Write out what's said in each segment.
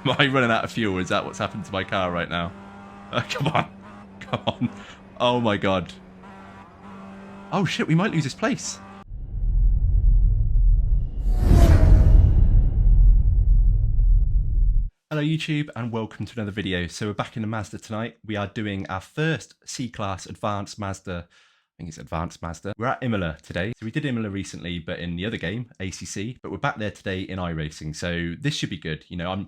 Am I running out of fuel? Is that what's happened to my car right now? Come on. Come on. Oh my god. Oh shit, we might lose this place. Hello YouTube and welcome to another video. So we're back in the Mazda tonight. We are doing our first C-Class Advanced Mazda. I think it's Advanced Mazda. We're at Imola today. So we did Imola recently, but in the other game, ACC. But we're back there today in iRacing. So this should be good. You know, I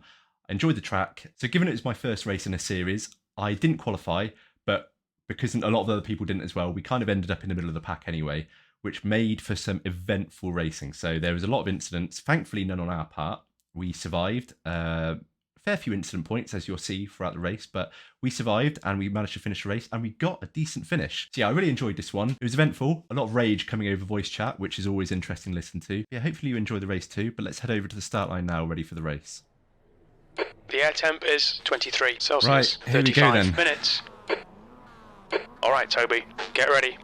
enjoyed the track. So given it was my first race in a series, I didn't qualify, but because a lot of other people didn't as well, we kind of ended up in the middle of the pack anyway, which made for some eventful racing. So there was a lot of incidents, thankfully none on our part. We survived. Fair few incident points, as you'll see throughout the race, but we survived and we managed to finish the race and we got a decent finish. So yeah, I really enjoyed this one. It was eventful, a lot of rage coming over voice chat, which is always interesting to listen to. Yeah, hopefully you enjoy the race too, but let's head over to the start line now, ready for the race. The air temp is 23 Celsius, right, here we go then. minutes. All right, Toby, get ready.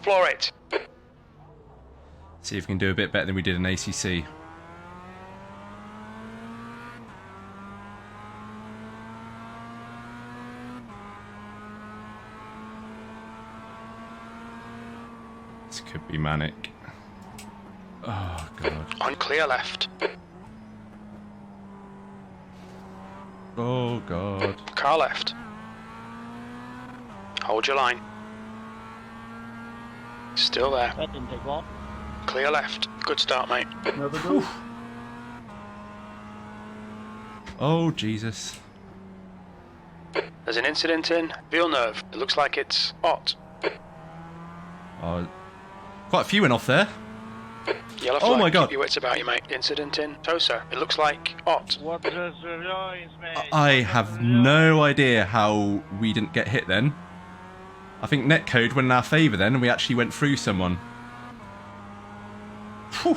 Floor rate. See if we can do a bit better than we did in ACC. This could be manic. Oh god. On clear left. Oh god. Car left. Hold your line. Still there. That didn't take long. Clear left. Good start, mate. Another go. Oh Jesus. There's an incident in Villeneuve. It looks like it's hot. Oh, quite a few went off there. Yellow flag. Oh my god. Keep your wits about you, mate. Incident in Tosa. It looks like hot. What is the noise, mate? I have no idea how we didn't get hit then. I think netcode went in our favour then and we actually went through someone. Whew.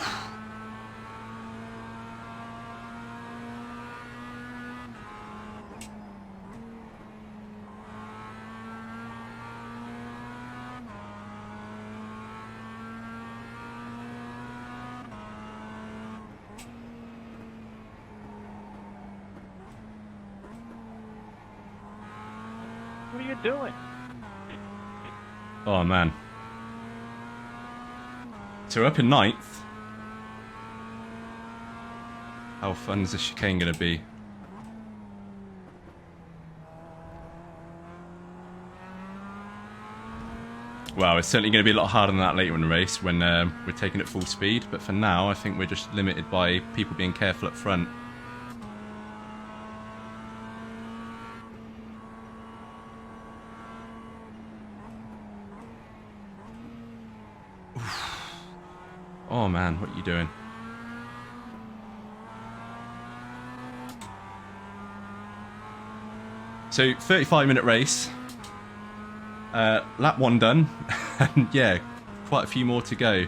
What are you doing? Oh man. So we're up in 9th. How fun is this chicane going to be? Well, it's certainly going to be a lot harder than that later in the race when we're taking it full speed. But for now, I think we're just limited by people being careful up front. Oh man, what are you doing? So 35-minute race, lap 1 done, and yeah, quite a few more to go.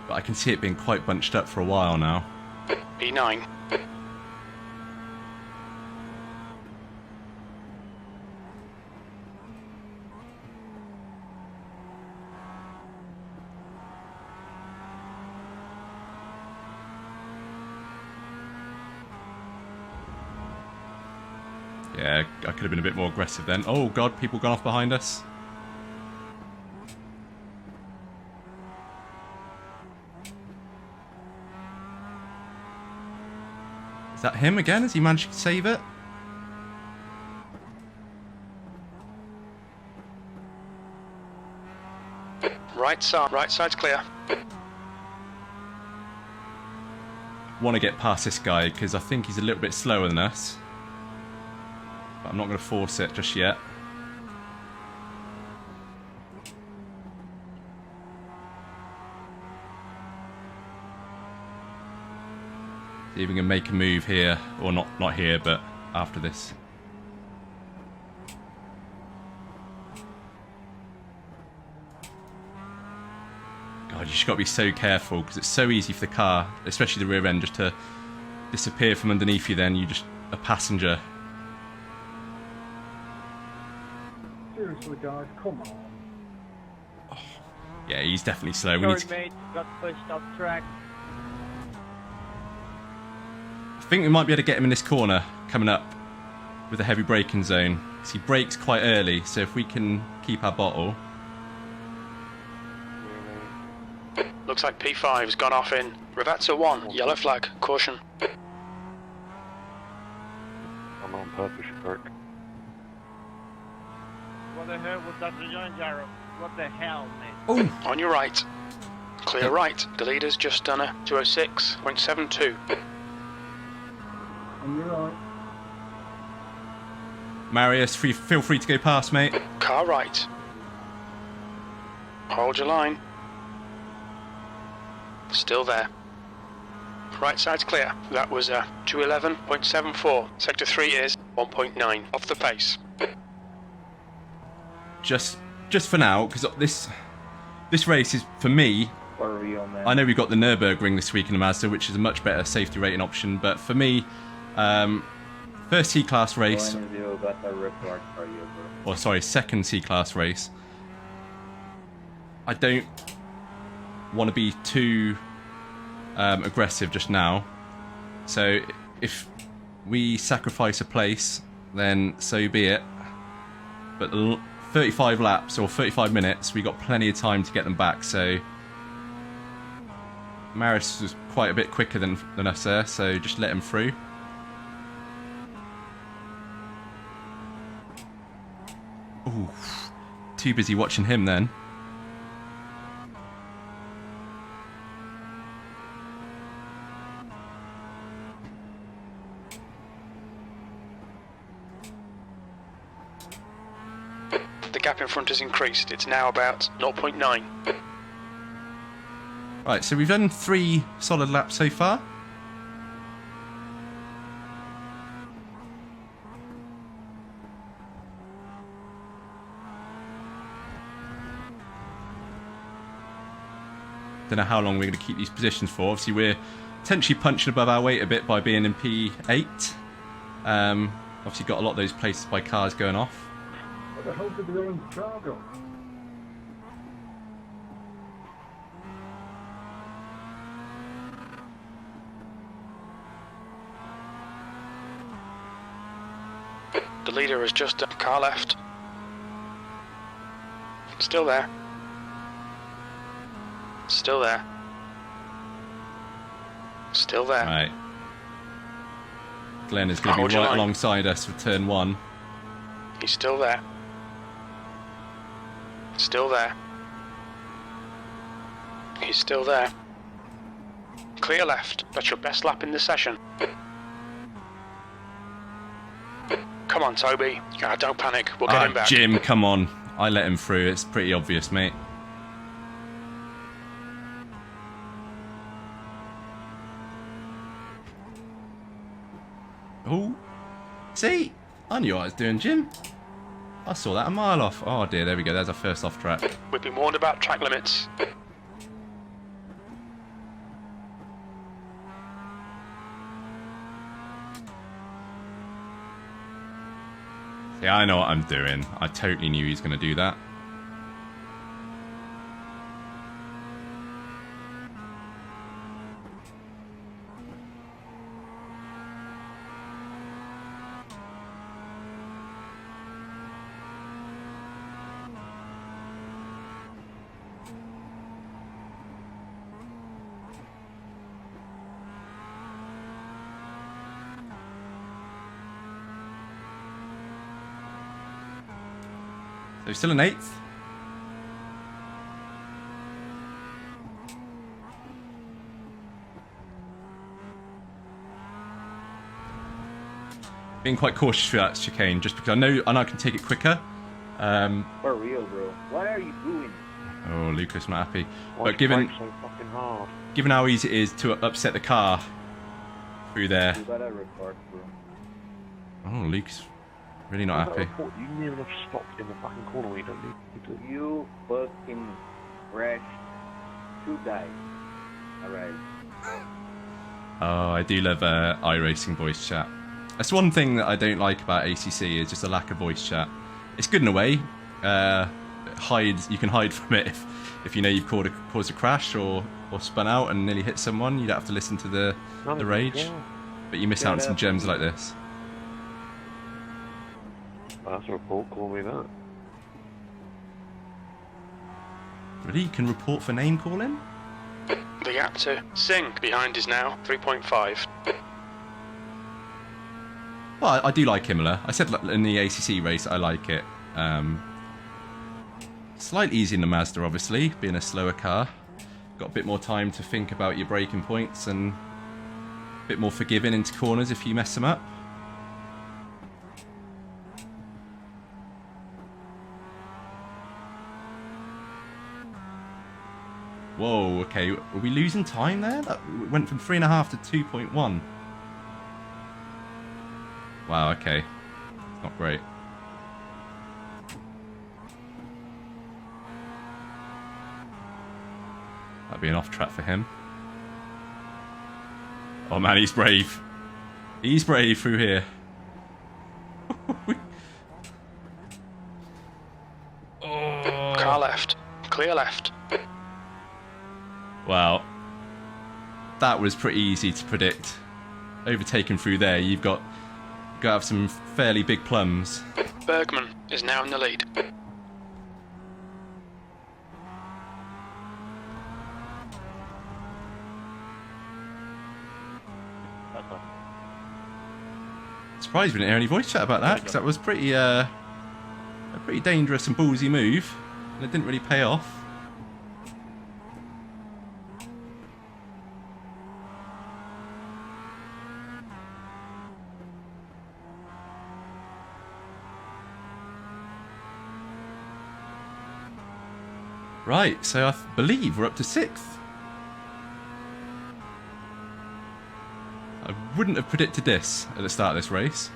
But I can see it being quite bunched up for a while now. P9. Yeah, I could have been a bit more aggressive then. Oh god, people gone off behind us. Is that him again? Has he managed to save it? Right side's clear. Want to get past this guy because I think he's a little bit slower than us. But I'm not going to force it just yet. See if we can make a move here, or not here, but after this. God, you just got to be so careful because it's so easy for the car, especially the rear end, just to disappear from underneath you. Then you're just a passenger. Seriously, guys, come on. Yeah, he's definitely slow. We Sorry, need to... mate. Got pushed off track. I think we might be able to get him in this corner coming up with a heavy braking zone. Because he brakes quite early, so if we can keep our bottle... Looks like P5's gone off in Ravazza 1. Yellow flag. Caution. I'm on purpose, Kirk. What the hell was that rejoin gyro? What the hell, mate? Oh! On your right. Clear right. The leader's just done a 206.72. On your right. Marius, feel free to go past, mate. Car right. Hold your line. Still there. Right side's clear. That was a 211.74. Sector 3 is 1.9 off the pace. Just for now, because this race is, for me, Where are we on there? I know we've got the Nürburgring this week in the Mazda, which is a much better safety rating option, but for me, first C-Class race, or sorry, second C-Class race, I don't want to be too aggressive just now. So if we sacrifice a place, then so be it. But 35 laps or 35 minutes, we got plenty of time to get them back. So Maris was quite a bit quicker than us there, so just let him through. Ooh, too busy watching him then. The gap in front has increased. It's now about 0.9. Right, so we've done 3 solid laps so far. Don't know how long we're going to keep these positions for. Obviously, we're potentially punching above our weight a bit by being in P8. Obviously, got a lot of those places by cars going off. What the hell did they go in Chicago? The leader has just a car left. Still there. Still there. Still there. Right. Glenn is going to Hold be your right line. alongside us for turn 1. He's still there. Still there. He's still there. Clear left. That's your best lap in the session. Come on, Toby. Don't panic. We'll get him back. Jim, come on. I let him through. It's pretty obvious, mate. Oh. See? I knew what I was doing, Jim. I saw that a mile off. Oh dear, there we go. There's our first off track. We've been warned about track limits. Yeah, I know what I'm doing. I totally knew he was going to do that. So still in 8th. Being quite cautious for that chicane, just because I know I can take it quicker. For real, bro. What are you doing? Oh, Lucas not happy. Why But given brake so fucking hard? how easy it is to upset the car through there. You gotta record, bro. Oh, Lucas really not happy. You near enough stopped in the fucking corner where you don't need to. You fucking crash to die. Alright. Oh, I do love iRacing voice chat. That's one thing that I don't like about ACC is just a lack of voice chat. It's good in a way. it hides. You can hide from it if you know you've caused a crash or spun out and nearly hit someone. You don't have to listen to the rage, but you miss out on some gems like this. That's a report, call me that. Really? You can report for name calling? The gap to Singh behind is now 3.5. Well, I do like Imola. I said in the ACC race I like it. Slightly easier in the Mazda, obviously, being a slower car. Got a bit more time to think about your braking points and a bit more forgiving into corners if you mess them up. Whoa, okay, were we losing time there? That went from 3.5 to 2.1. Wow, okay. Not great. That'd be an off track for him. Oh man, he's brave. He's brave through here. Oh. Car left. Clear left. Wow. That was pretty easy to predict. Overtaken through there, you've got to have some fairly big plums. Bergman is now in the lead. Surprised we didn't hear any voice chat about that, because that was pretty a pretty dangerous and ballsy move, and it didn't really pay off. Right, so I believe we're up to 6th. I wouldn't have predicted this at the start of this race.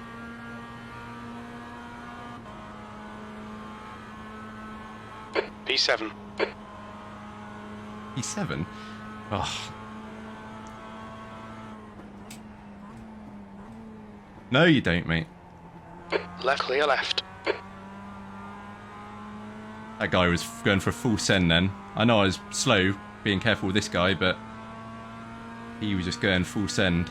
P7. P7? Oh. No, you don't, mate. Left, clear left. That guy was going for a full send then. I know I was slow, being careful with this guy, but he was just going full send.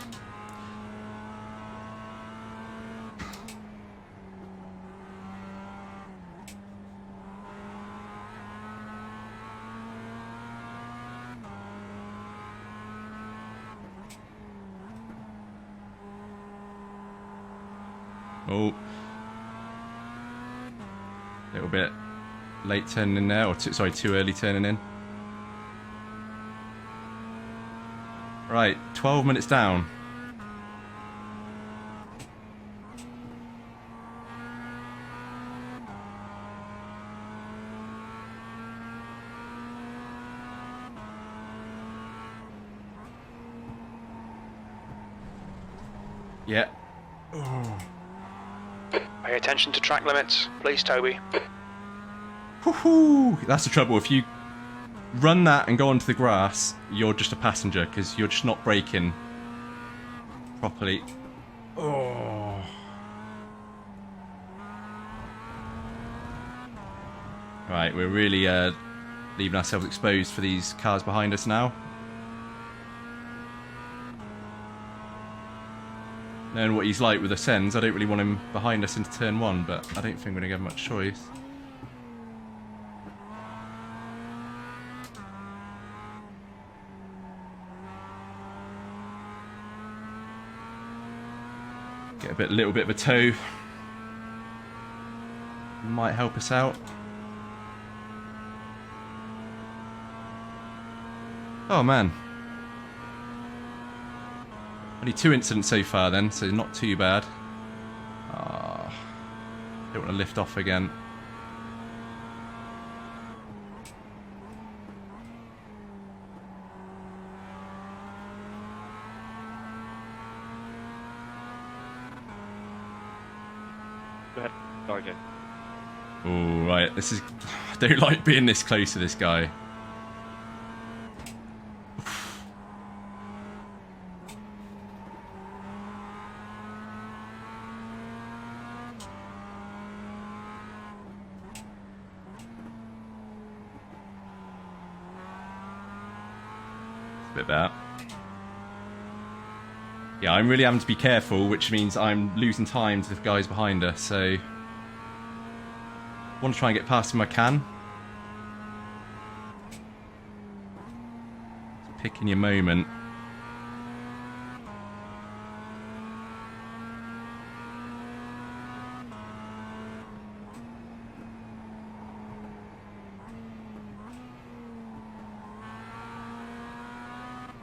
Oh. A little bit late turning in there, or sorry, too early turning in. Right, 12 minutes down. Yeah. Oh. Pay attention to track limits, please, Toby. Woohoo! That's the trouble. If you run that and go onto the grass, you're just a passenger because you're just not braking properly. Oh. Right, we're really leaving ourselves exposed for these cars behind us now. Knowing what he's like with the sends, I don't really want him behind us into turn 1, but I don't think we're going to give him much choice. Get a little bit of a tow. Might help us out. Oh man. Only 2 incidents so far then, so not too bad. Don't want to lift off again. Go ahead. Sorry, Jay. Oh, right. This is... I don't like being this close to this guy. bit better. Yeah, I'm really having to be careful, which means I'm losing time to the guys behind us, so I want to try and get past them if I can. So picking your moment.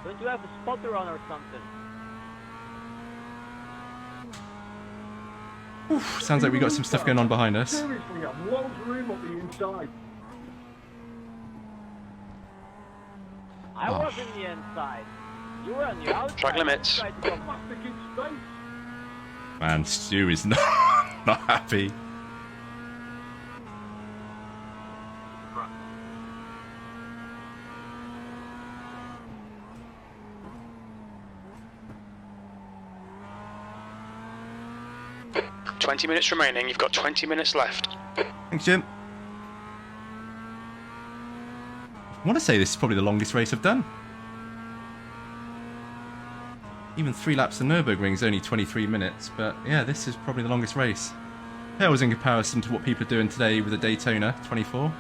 Don't you have a spotter on or something? Oof, sounds like we got some stuff going on behind us. Seriously, I've loads of room up the inside. I was in the inside. You were on the outside. Track limits. Plastic in space. Man, Stu is not happy. "20 minutes remaining. You've got 20 minutes left." Thanks, Jim. I want to say this is probably the longest race I've done. Even 3 laps of Nürburgring is only 23 minutes, but yeah, this is probably the longest race. That was in comparison to what people are doing today with the Daytona 24.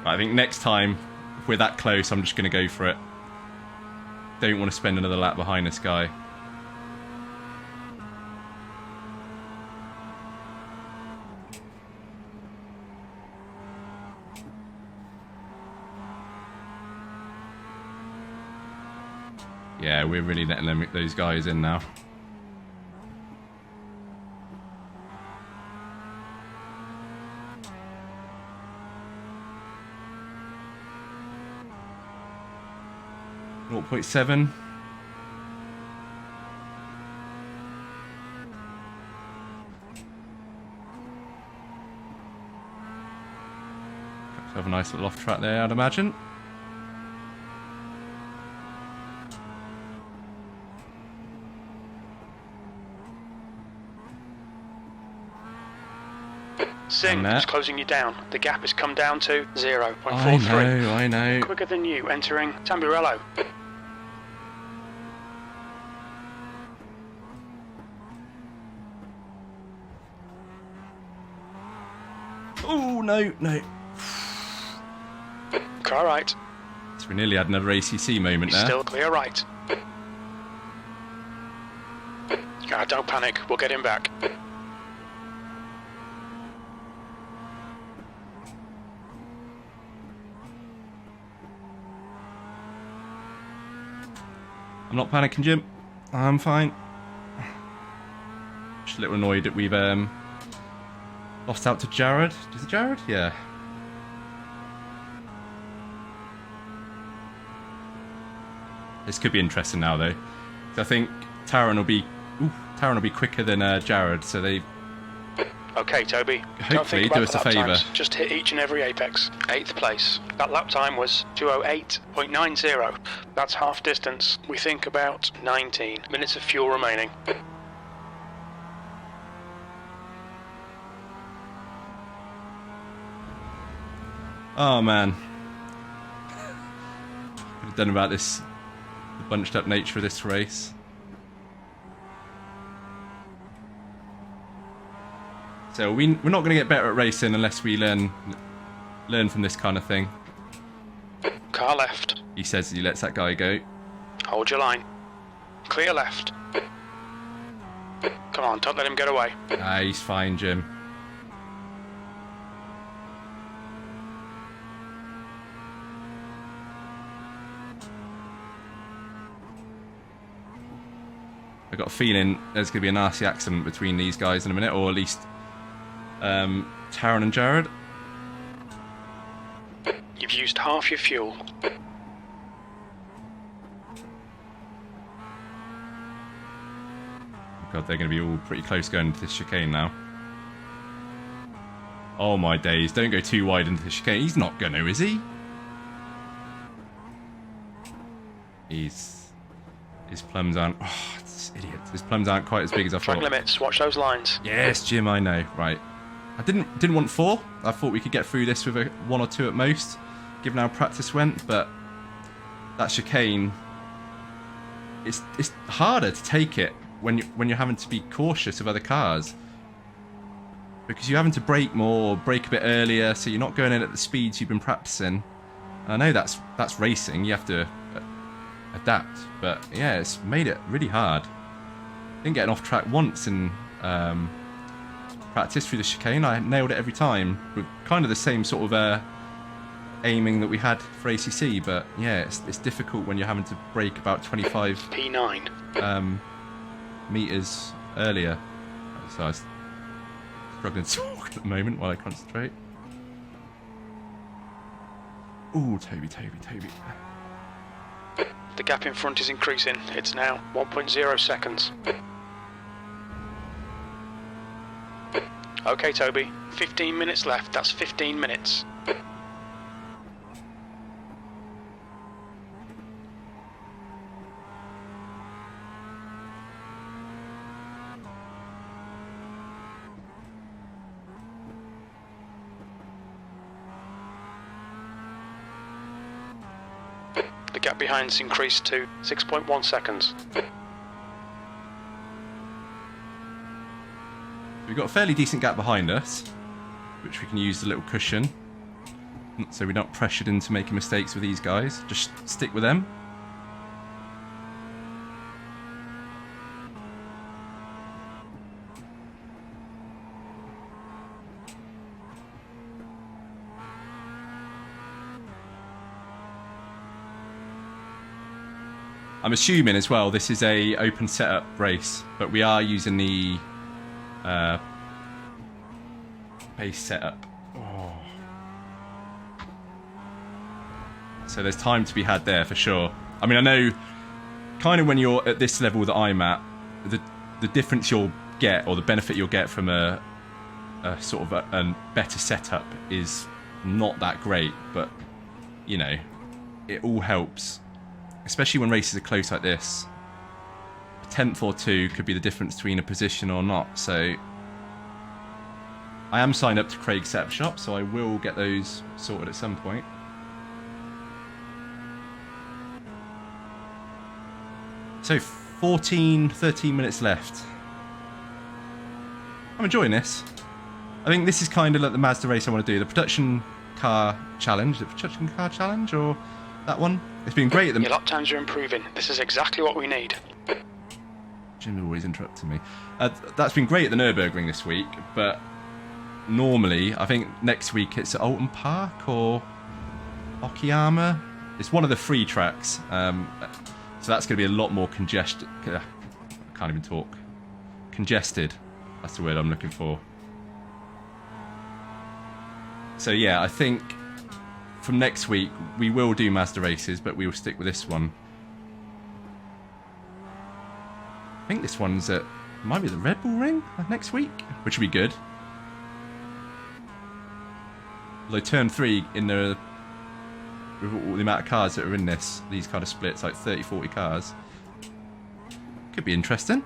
I think next time, if we're that close, I'm just going to go for it. Don't want to spend another lap behind this guy. Yeah, we're really letting those guys in now. .7. Have a nice little off track there, I'd imagine. Singh is closing you down. The gap has come down to 0.43. I know. Quicker than you entering Tamburello. Oh, no. Car right. So we nearly had another ACC moment there. Still clear right. Don't panic. We'll get him back. I'm not panicking, Jim. I'm fine. Just a little annoyed that we've lost out to Jared. Is it Jared? Yeah. This could be interesting now, though. So I think Taron will be quicker than Jared. So they Okay, Toby. hopefully do us a favour. Just hit each and every apex. 8th place. That lap time was 2:08.90. That's half distance. We think about 19 minutes of fuel remaining. Oh man. Could have done about this, the bunched up nature of this race. So we're not going to get better at racing unless we learn from this kind of thing. Car left. He says he lets that guy go. Hold your line. Clear left. Come on, don't let him get away. Ah, he's fine, Jim. I've got a feeling there's going to be a nasty accident between these guys in a minute, or at least Taron and Jared. You've used half your fuel. God, they're going to be all pretty close going into this chicane now. Oh my days, don't go too wide into the chicane. He's not going to, is he? He's His plums aren't... Oh, this idiot. His plums aren't quite as big as I Track thought. limits, watch those lines. Yes, Jim, I know. Right. I didn't want 4. I thought we could get through this with a 1 or 2 at most, given how practice went, but that chicane, it's harder to take it when you're having to be cautious of other cars. Because you're having to brake more, brake a bit earlier, so you're not going in at the speeds you've been practicing. I know that's racing, you have to adapt, but yeah, it's made it really hard. Didn't get off track once in practice through the chicane. I nailed it every time with kind of the same sort of aiming that we had for ACC, but yeah, it's difficult when you're having to brake about 25 P9 meters earlier. So I was struggling to talk at the moment while I concentrate. Ooh, Toby. The gap in front is increasing. It's now 1.0 seconds. Okay, Toby. 15 minutes left. That's 15 minutes. The gap behind's increased to 6.1 seconds. We've got a fairly decent gap behind us, which we can use the little cushion, so we're not pressured into making mistakes with these guys. Just stick with them. I'm assuming as well this is a open setup race, but we are using the base setup. Oh. So there's time to be had there for sure. I mean, I know kind of when you're at this level that I'm at, the difference you'll get, or the benefit you'll get from a sort of a better setup is not that great, but you know, it all helps. Especially when races are close like this. A 10th or 2 could be the difference between a position or not. So I am signed up to Craig's setup shop, so I will get those sorted at some point. So 13 minutes left. I'm enjoying this. I think this is kind of like the Mazda race I want to do. The production car challenge. The production car challenge, or that one? It's been great at the... Your lap times are improving. This is exactly what we need. Jim's always interrupting me. That's been great at the Nürburgring this week, but normally, I think next week it's at Alton Park or Okayama. It's one of the free tracks, so that's going to be a lot more congested. I can't even talk. Congested. That's the word I'm looking for. So yeah, I think from next week we will do Mazda races, but we will stick with this one. I think this one's at, might be the Red Bull Ring next week, which would be good. Although turn 3 in the, with all the amount of cars that are in this, these kind of splits, like 30-40 cars, could be interesting.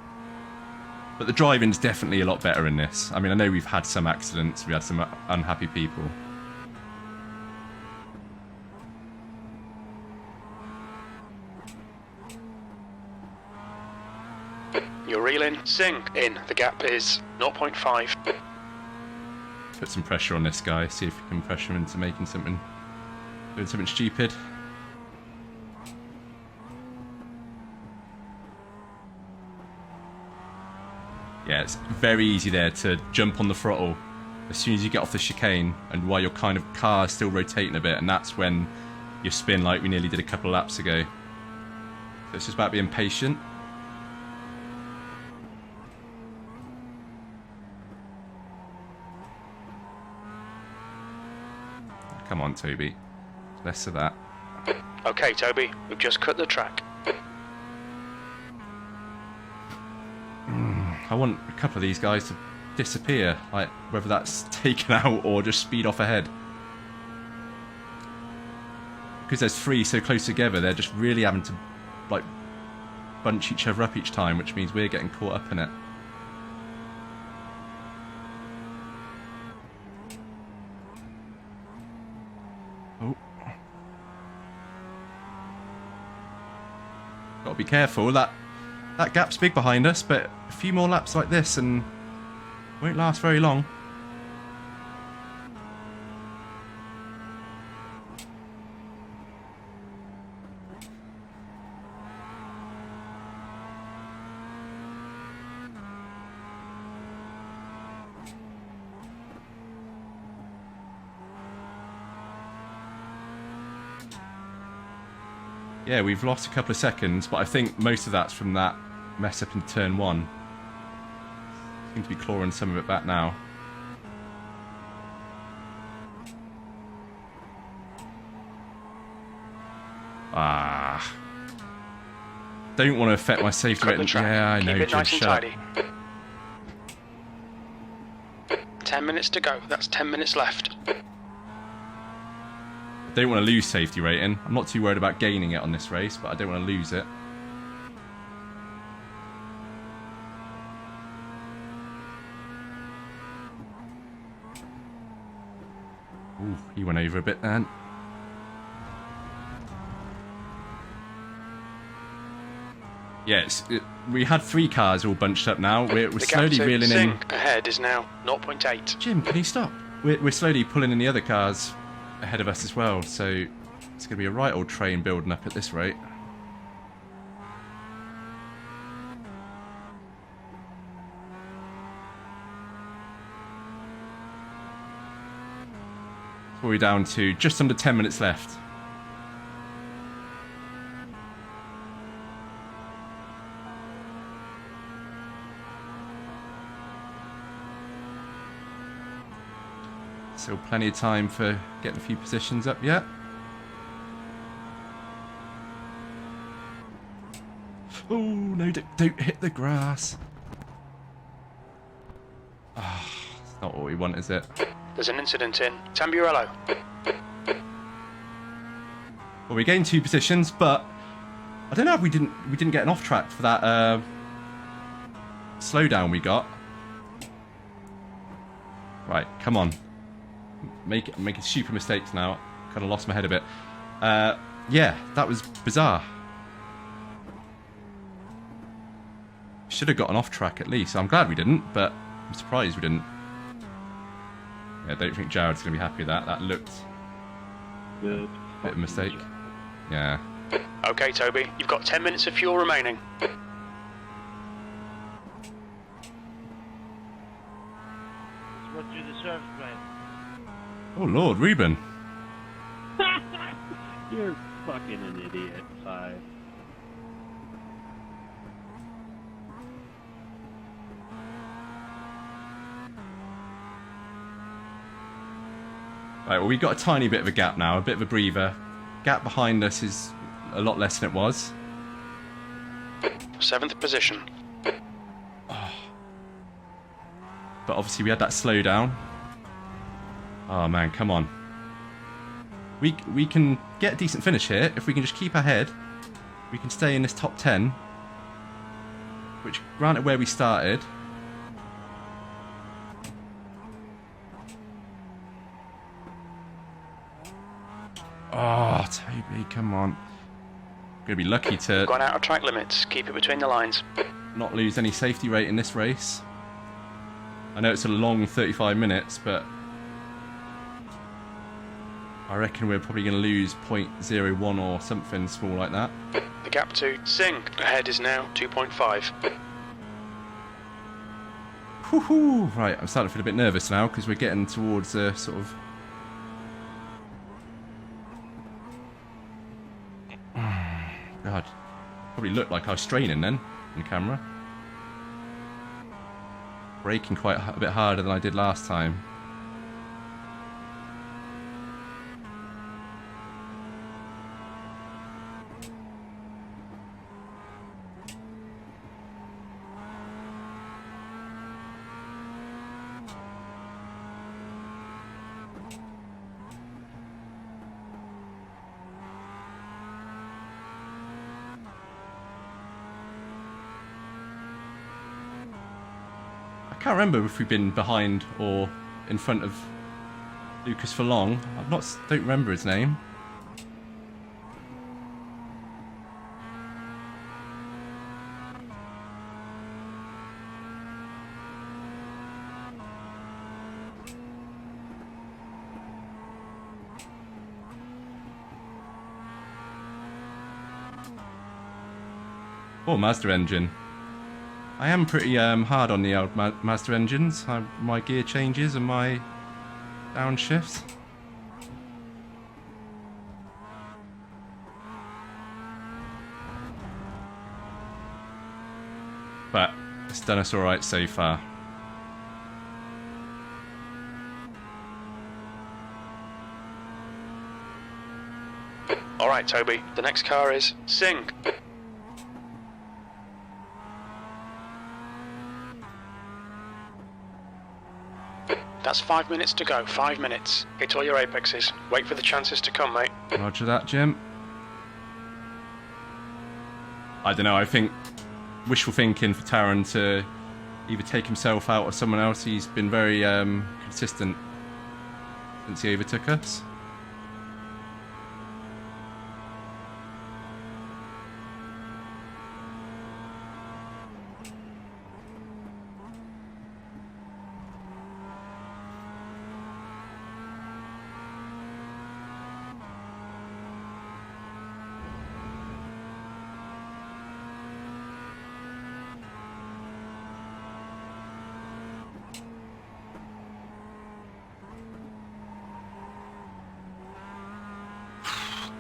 But the driving's definitely a lot better in this. I mean, I know we've had some accidents, we had some unhappy people. You're reeling. Sing in. The gap is 0.5. Put some pressure on this guy, see if we can pressure him into making something, doing something stupid. Yeah, it's very easy there to jump on the throttle as soon as you get off the chicane, and while your kind of car is still rotating a bit, and that's when you spin like we nearly did a couple of laps ago. So it's just about being patient. Come on, Toby. Less of that. Okay, Toby, we've just cut the track. I want a couple of these guys to disappear, like whether that's taken out or just speed off ahead. Because there's 3 so close together, they're just really having to like bunch each other up each time, which means we're getting caught up in it. Oh. Got to be careful. That gap's big behind us, but a few more laps like this and won't last very long. Yeah, we've lost a couple of seconds, but I think most of that's from that mess up in turn 1. Seem to be clawing some of it back now. Ah. Don't want to affect my safety rating. Yeah, I know. Keep it nice and tidy. 10 minutes to go. That's 10 minutes left. I don't want to lose safety rating. I'm not too worried about gaining it on this race, but I don't want to lose it. Ooh, he went over a bit then. Yes, we had 3 cars all bunched up now. We're slowly reeling in. Ahead is now 0.8. Jim, can you stop? We're slowly pulling in the other cars ahead of us as well, so it's going to be a right old train building up at this rate. So we're down to just under 10 minutes left. Still plenty of time for getting a few positions up yet. Oh no, don't hit the grass. Ah, it's not what we want, is it? There's an incident in Tamburello. Well, we gained 2 positions, but I don't know if we didn't get an off track for that slowdown we got. Right, come on. Making stupid mistakes now. Kind of lost my head a bit. Yeah, that was bizarre. Should have got an off track at least. I'm glad we didn't, but I'm surprised we didn't. Yeah, I don't think Jared's going to be happy with that. That looked Good. a bit of a mistake. Yeah. Okay, Toby, you've got 10 minutes of fuel remaining. That's what you deserve, man. Oh Lord, Reuben. You're fucking an idiot, 5. Right, well, we've got a tiny bit of a gap now, a bit of a breather. Gap behind us is a lot less than it was. 7th position. Oh. But obviously we had that slowdown. Oh man, come on. We can get a decent finish here. If we can just keep ahead, we can stay in this top 10. Which, granted where we started. Oh, Toby, come on. Gonna be lucky to Gone out of track limits. Keep it between the lines. not lose any safety rate in this race. I know it's a long 35 minutes, but I reckon we're probably going to lose 0.01 or something small like that. The gap to Singh ahead is now 2.5. Woohoo! Right, I'm starting to feel a bit nervous now because we're getting towards a sort of... God, probably looked like I was straining then in camera. Braking quite a bit harder than I did last time. can't remember if we've been behind or in front of Lucas for long. Don't remember his name. Oh, Mazda engine. I am pretty hard on the old Mazda engines. My gear changes and my downshifts. But it's done us alright so far. Alright, Toby, the next car is Sing. That's 5 minutes to go, 5 minutes. Hit all your apexes. Wait for the chances to come, mate. Roger that, Jim. I don't know, I think wishful thinking for Taron to either take himself out or someone else. He's been very consistent since he overtook us.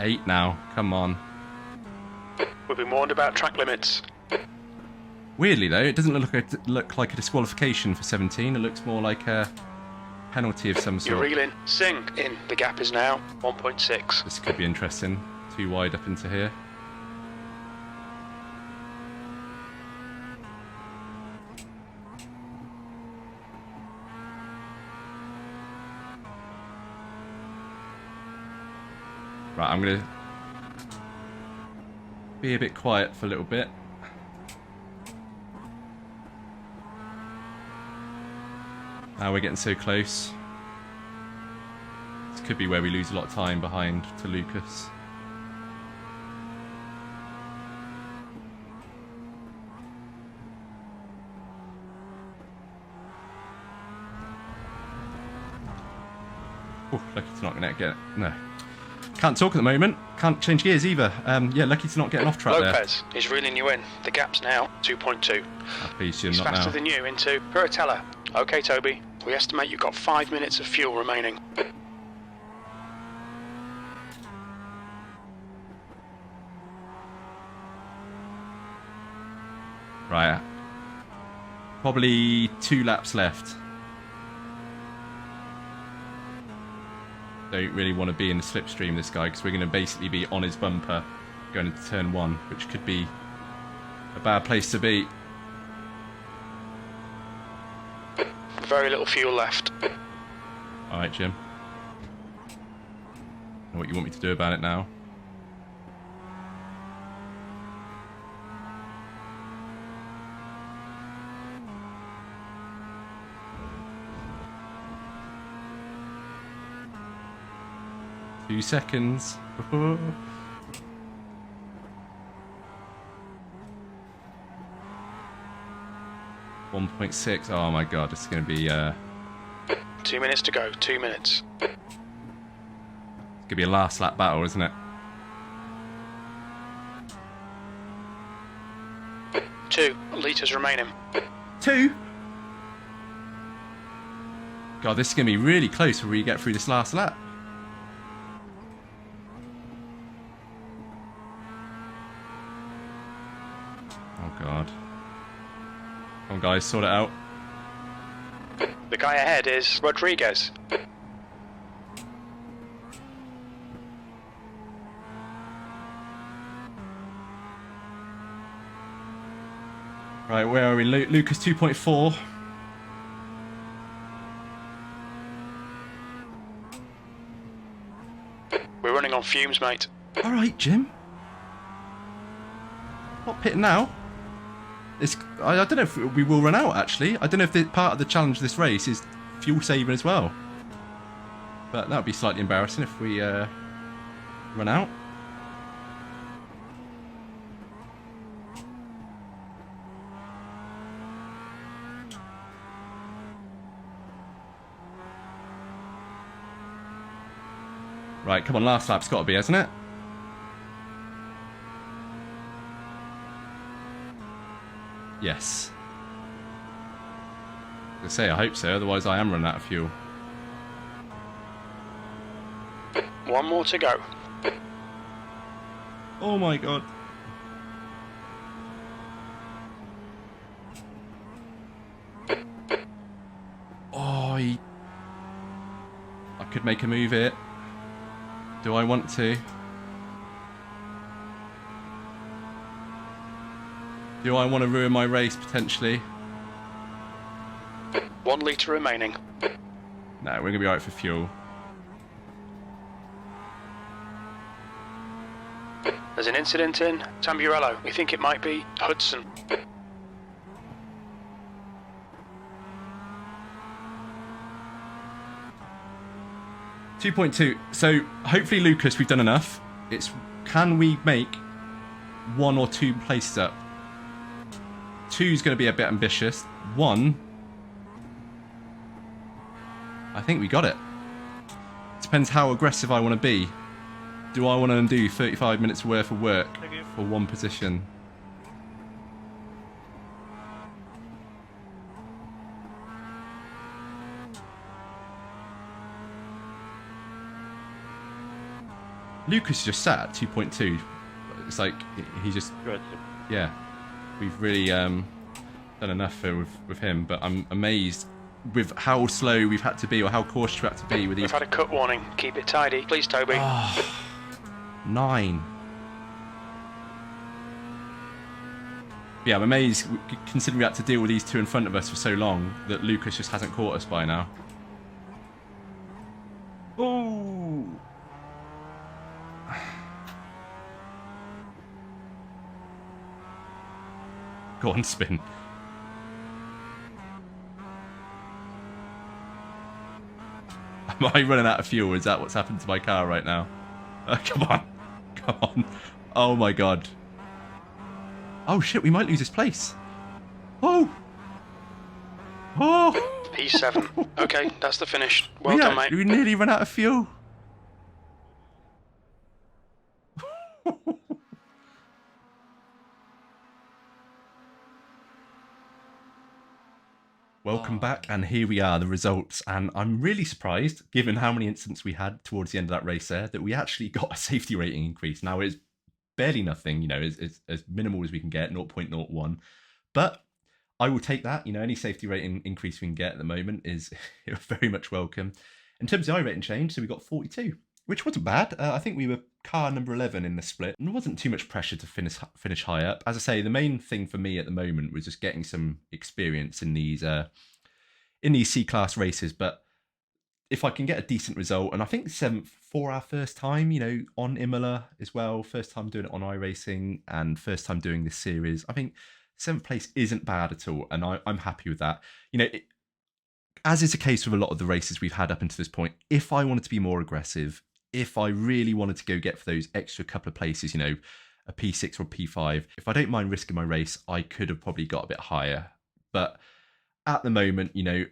Eight now, come on. We've been warned about track limits. Weirdly though, it doesn't look like a disqualification for 17. It looks more like a penalty of some sort. You're reeling. Sing in. The gap is now 1.6. This could be interesting. Too wide up into here. Right, I'm going to be a bit quiet for a little bit. Now we're getting so close. This could be where we lose a lot of time behind to Lucas. Oh, lucky to not going to get... No. Can't talk at the moment. Can't change gears either. Yeah, lucky to not get an off-track there. Lopez is reeling you in. The gap's now 2.2. Please, He's not faster now. than you into Puritella. Okay, Toby. We estimate you've got 5 minutes of fuel remaining. Right. Probably 2 laps left. Don't really want to be in the slipstream, this guy, because we're going to basically be on his bumper going into turn 1, which could be a bad place to be. Very little fuel left. Alright, Jim. I know what you want me to do about it now. Two seconds. 1.6. Oh my god, this is going to be 2 minutes to go. 2 minutes. it's going to be a last lap battle, isn't it? 2 litres remaining. 2? God, this is going to be really close when we get through this last lap. Oh god. Come on guys, sort it out. The guy ahead is Rodriguez. Right, where are we? Lucas 2.4. We're running on fumes, mate. Alright, Jim. Not pitting now. I don't know if we will run out, actually. I don't know if part of the challenge of this race is fuel saving as well. But that would be slightly embarrassing if we run out. Right, come on, last lap's got to be, hasn't it? Yes. I say, I hope so, otherwise I am running out of fuel. One more to go. Oh my god. Oh, I could make a move here. Do I want to? Do I want to ruin my race, potentially? 1 litre remaining. No, we're going to be alright for fuel. There's an incident in Tamburello. We think it might be Hudson. .2. So hopefully, Lucas, we've done enough. Can we make 1 or 2 places up? 2 is going to be a bit ambitious. 1, I think we got it. Depends how aggressive I want to be. Do I want to do 35 minutes worth of work for 1 position? Lucas just sat at 2.2. It's like he just, yeah. We've really done enough with him, but I'm amazed with how slow we've had to be, or how cautious we've had to be with these. We've had a cut warning. Keep it tidy, please, Toby. 9. Yeah, I'm amazed, considering we had to deal with these 2 in front of us for so long, that Lucas just hasn't caught us by now. Oh! Go on, spin. Am I running out of fuel? Is that what's happened to my car right now? Come on. Come on. Oh my god. Oh shit, we might lose this place. Oh! Oh! P7. Okay, that's the finish. Well done, mate. We nearly ran out of fuel. Welcome back, and here we are, the results. And I'm really surprised, given how many incidents we had towards the end of that race there, that we actually got a safety rating increase. Now, it's barely nothing, you know, it's as minimal as we can get, 0.01. But I will take that. You know, any safety rating increase we can get at the moment is very much welcome. In terms of the iRating change, so we got 42, which wasn't bad. I think we were car number 11 in the split, and there wasn't too much pressure to finish high up. As I say, the main thing for me at the moment was just getting some experience in these C-class races. But if I can get a decent result, and I think 7th for our first time, you know, on Imola as well, first time doing it on iRacing and first time doing this series, I think 7th place isn't bad at all, and I'm happy with that. You know, as is the case with a lot of the races we've had up until this point, if I wanted to be more aggressive, if I really wanted to go get for those extra couple of places, you know, a P6 or P5, if I don't mind risking my race, I could have probably got a bit higher. But at the moment, you know,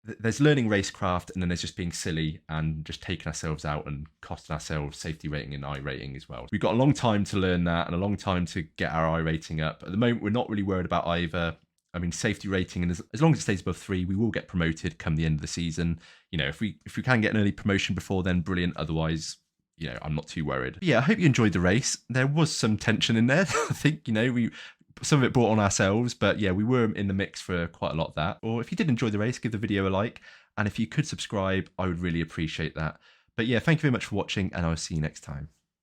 there's learning racecraft, and then there's just being silly and just taking ourselves out and costing ourselves safety rating and iRating as well. We've got a long time to learn that and a long time to get our iRating up. At the moment, we're not really worried about either. I mean, safety rating, and as long as it stays above 3, we will get promoted come the end of the season. You know, if we can get an early promotion before then, brilliant. Otherwise, you know, I'm not too worried. But yeah, I hope you enjoyed the race. There was some tension in there. I think, you know, some of it brought on ourselves, but yeah, we were in the mix for quite a lot of that. Or if you did enjoy the race, give the video a like, and if you could subscribe, I would really appreciate that. But yeah, thank you very much for watching, and I'll see you next time.